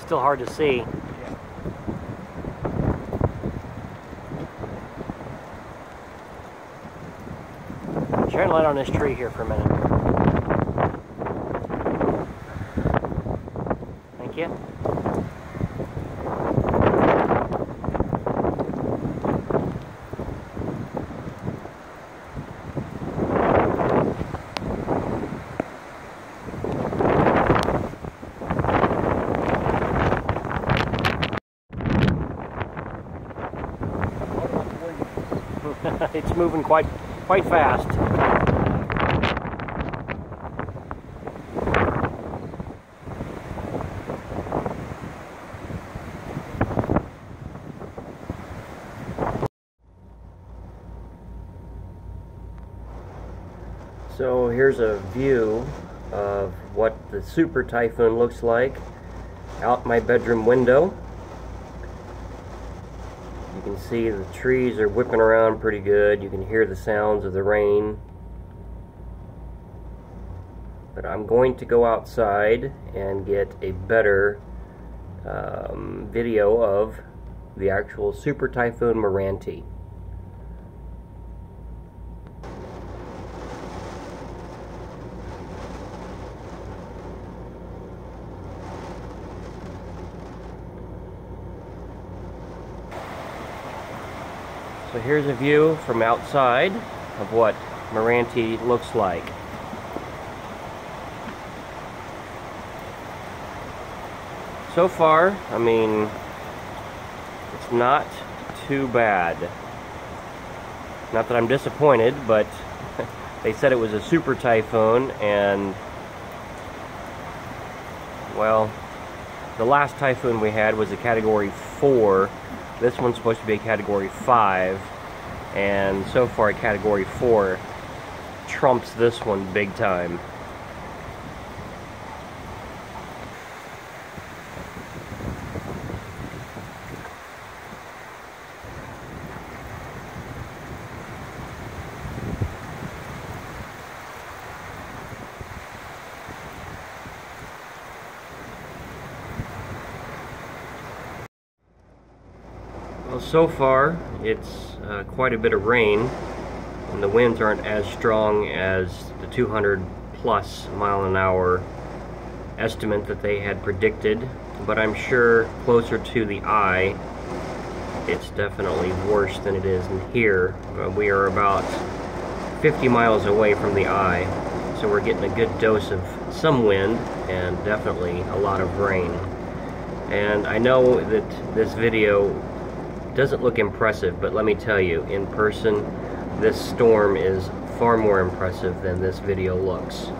still hard to see. Shine a light on this tree here for a minute. Thank you. It's moving quite fast. So here's a view of what the Super Typhoon looks like out my bedroom window. You can see the trees are whipping around pretty good. You can hear the sounds of the rain. But I'm going to go outside and get a better video of the actual Super Typhoon Meranti. So here's a view from outside of what Meranti looks like. So far, I mean, it's not too bad. Not that I'm disappointed, but they said it was a super typhoon, and well, the last typhoon we had was a category 4. This one's supposed to be a category 5, and so far a category 4 trumps this one big time. Well, so far it's quite a bit of rain, and the winds aren't as strong as the 200+ mile an hour estimate that they had predicted, but I'm sure closer to the eye it's definitely worse than it is in here. We are about 50 miles away from the eye, so we're getting a good dose of some wind and definitely a lot of rain. And I know that this video doesn't look impressive, but let me tell you, in person, this storm is far more impressive than this video looks.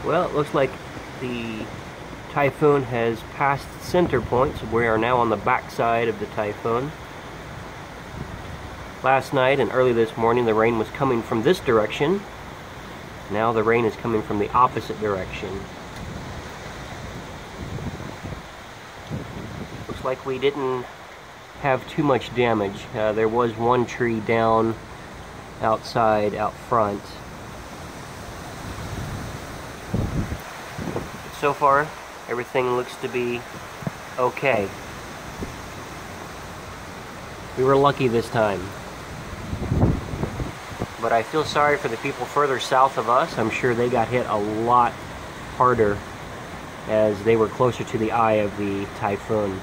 Well, it looks like the typhoon has passed center point, so we are now on the backside of the typhoon. Last night and early this morning, the rain was coming from this direction. Now the rain is coming from the opposite direction. Looks like we didn't have too much damage. There was one tree down outside, out front. But so far, everything looks to be okay. We were lucky this time. But I feel sorry for the people further south of us. I'm sure they got hit a lot harder as they were closer to the eye of the typhoon.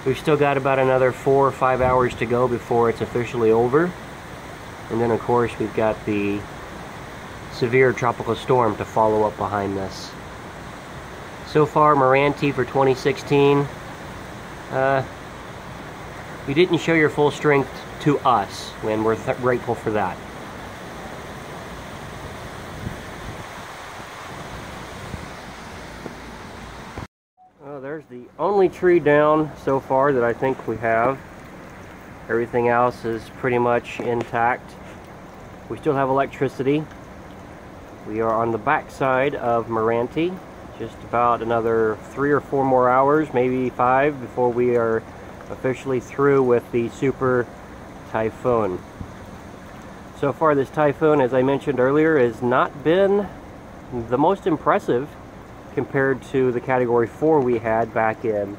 We've still got about another 4 or 5 hours to go before it's officially over. And then of course we've got the severe tropical storm to follow up behind this. So far, Meranti for 2016, you didn't show your full strength to us, and we're grateful for that. Well, there's the only tree down so far that I think we have. Everything else is pretty much intact. We still have electricity. We are on the back side of Meranti. Just about another 3 or 4 more hours, maybe 5, before we are officially through with the Super Typhoon. So far this typhoon, as I mentioned earlier, has not been the most impressive compared to the Category 4 we had back in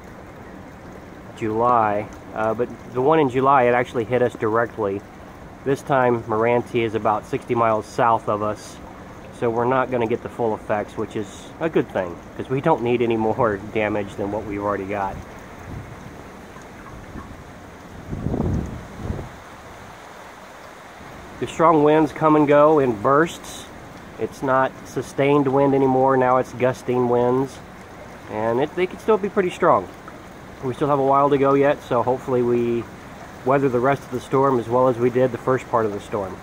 July. But the one in July, it actually hit us directly. This time, Meranti is about 60 miles south of us, so we're not going to get the full effects, which is a good thing, because we don't need any more damage than what we've already got. The strong winds come and go in bursts. It's not sustained wind anymore, now it's gusting winds. And they can still be pretty strong. We still have a while to go yet, so hopefully we weather the rest of the storm as well as we did the first part of the storm.